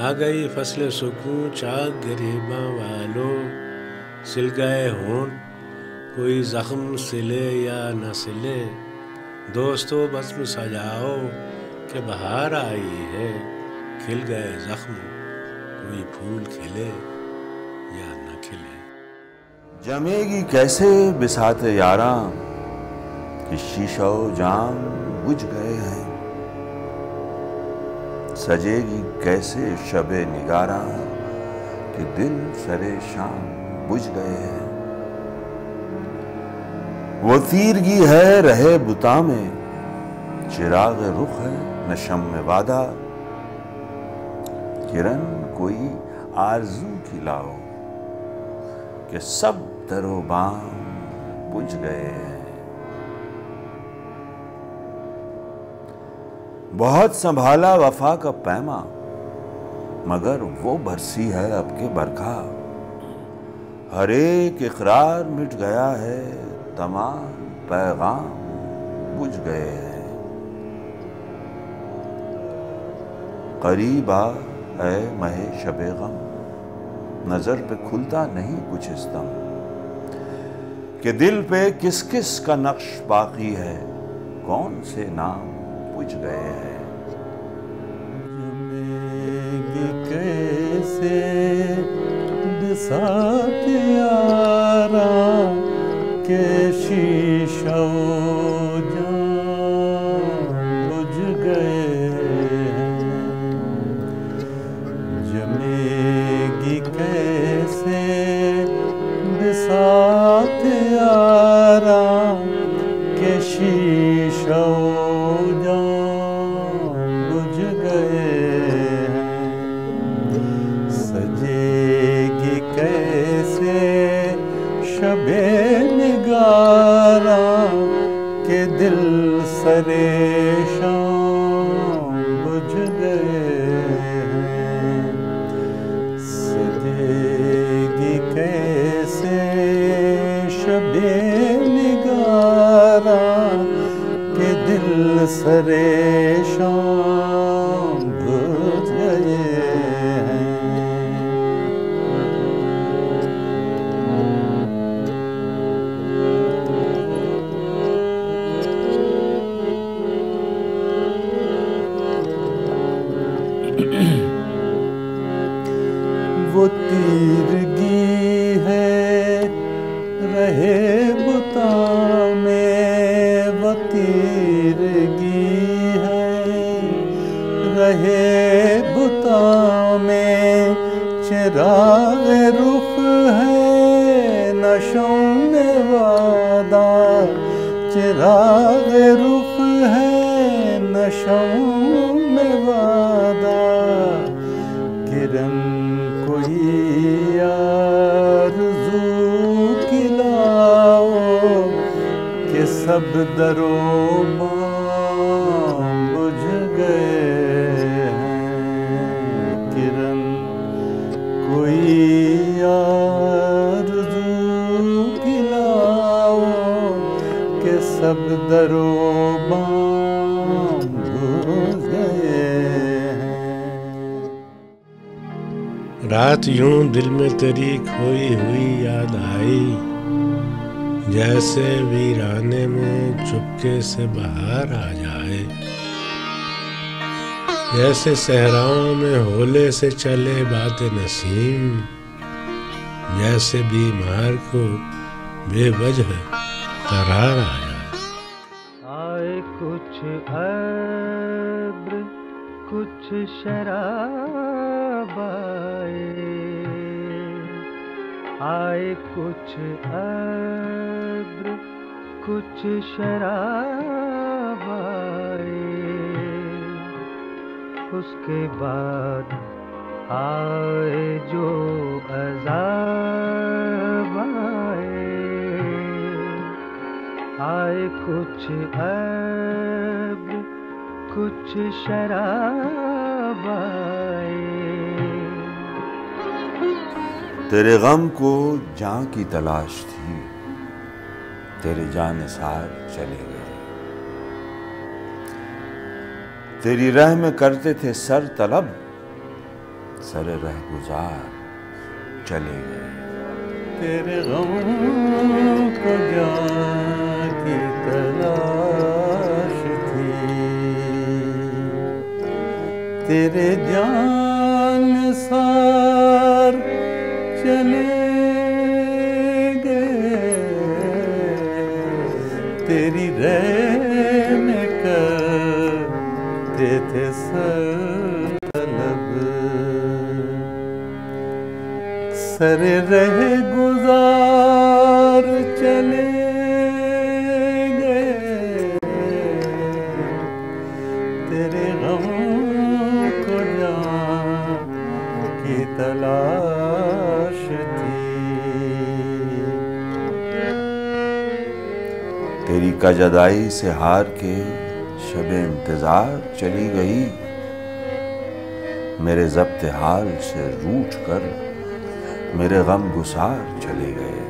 آ گئی فصل سکون چاک گریباں والو، سل گئے ہونٹ کوئی زخم سلے یا نہ سلے، دوستو بزم سجاؤ کہ بہار آئی ہے، کھل گئے زخم کوئی پھول کھلے یا نہ کھلے۔ جمے گی کیسے بساط یاراں کہ شیشہ و جام بجھ گئے ہیں، سجے گی کیسے شب نگاراں کہ دل سرے شام بجھ گئے ہیں۔ وہ تیرگی ہے رہے بتا میں، چراغ رخ ہے نہ شمع وعدہ، کرن کوئی آرزو کی لاؤ کہ سب در و بام بجھ گئے ہیں۔ بہت سنبھالا وفا کا پیما، مگر وہ برسی ہے اب کے برکھا، ہر ایک اقرار مٹ گیا ہے، تمام پیغام بجھ گئے ہیں۔ قریب آ اے مہ شب غم، نظر پہ کھلتا نہیں کچھ اس دم، کہ دل پہ کس کس کا نقش باقی ہے، کون سے نام بجھ گئے ہیں۔ جمے گی کیسے بساط یاراں کہ شیشہ و جام بجھ گئے ہیں۔ جمے گی کیسے بساط یاراں کہ شیشہ و جام بجھ گئے ہیں۔ سجے گی کیسے شب نگاراں کہ دل سرے شام بجھ گئے ہیں۔ سجے گی کیسے شب نگاراں کہ دل سرے شام بجھ گئے ہیں۔ وہ تیرگی ہے رہے بتا میں، وہ تیرگی ہے رہے بتا میں، چراغ رخ ہے نہ شمع وعدہ، چراغ رخ ہے نہ شمع وعدہ، کرن کوئی آرزو کی لاؤ کہ سب در و بام بجھ گئے ہیں۔ کرن کوئی آرزو کی لاؤ کہ سب در و بام بجھ گئے ہیں۔ رات یوں دل میں تیری کھوئی ہوئی یاد آئی، جیسے ویرانے میں چپکے سے بہار آ جائے، جیسے صحراؤں میں ہولے سے چلے باد نسیم، جیسے بیمار کو بے وجہ قرار آ جائے۔ آئے کچھ ابر کچھ شراب آئے کچھ ابر کچھ شراب آئے، اس کے بعد آئے جو عذاب آئے کچھ ابر کچھ شراب آئے۔ تیرے غم کو جاں کی تلاش تھی، تیرے جانثار چلے گئے، تیری رحم کرتے تھے سر طلب، سر رہ گزار چلے گئے۔ تیرے غم کو جان کی تلاش تھی، تیرے جان سار چلے گئے، تیری رہنے کرتے تھے سر طلب، سر رہ گزار چلے گئے، تیرے غم کو جان کی تلاش تھی۔ تیری کجدائی سے ہار کے شب انتظار چلی گئی، میرے ضبط حال سے روٹھ کر میرے غم گسار چلے گئے۔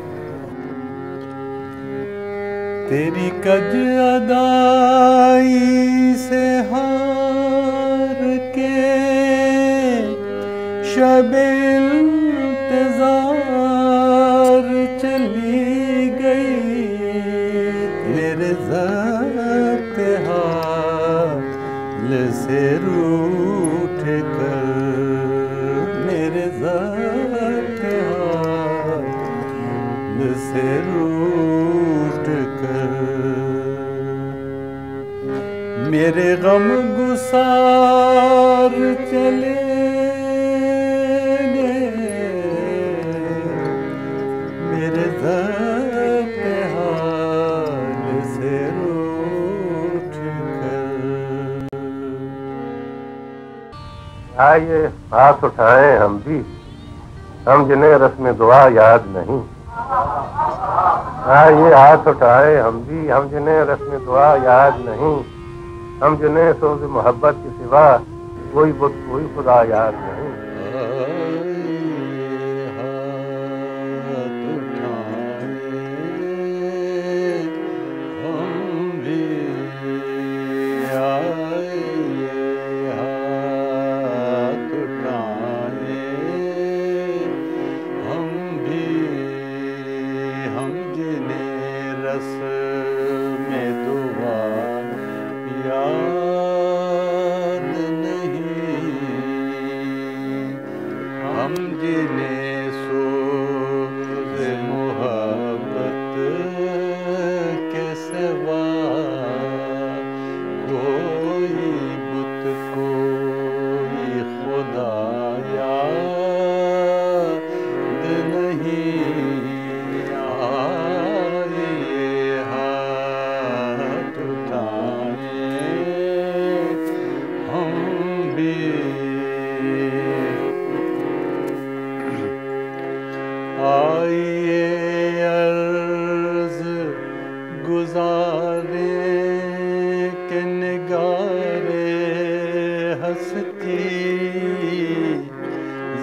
تیری کجدائی سے ہار کے شب انتظار چلی گئی، میرے ضبط حال سے روٹھ کر، میرے ضبط حال سے روٹھ کر، میرے غم گسار چلے گئے، میرے ضبط حال سے روٹھ کر۔ آئیے ہاتھ اٹھائیں ہم بھی، ہم جنہیں رسم دعا یاد نہیں، آئیے ہاتھ اٹھائیں ہم بھی، ہم جنہیں رسم دعا یاد نہیں، ہم جنہیں سوز محبت کے سوا کوئی بت کوئی خدا یاد نہیں۔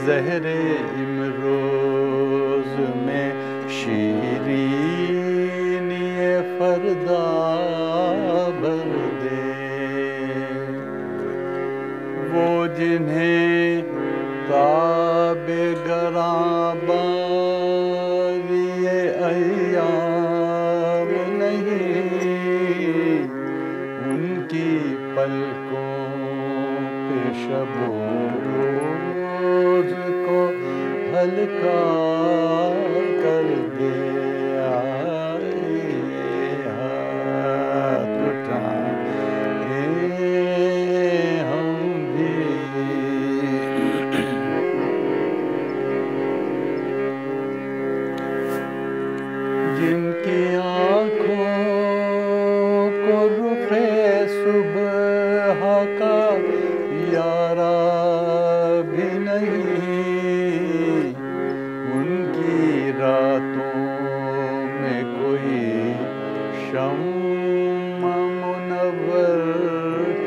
زہر امروز میں شیرینی فردا بھر دے، وہ جنہیں تاب گراں باری ایام نہیں، ان کی پلکوں پہ شب و روز کو ہلکا کر دے، آئیے ہاتھ اٹھائیں ہم بھی، جن کی آنکھوں کو رخ صبح کا یارا بھی نہیں، ان کی راتوں میں کوئی شمع منور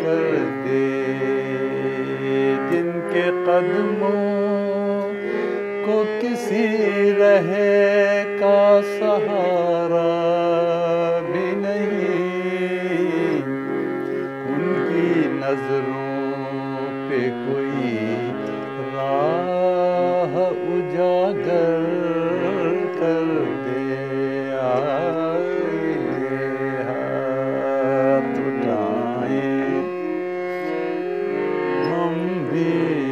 کر دے، جن کے قدموں کو کسی رہ کا سہارا بھی نہیں، ان کی نظروں پہ کوئی راہ اجاگر کر دے، آئے ہاتھ اٹھائیں ہم بھی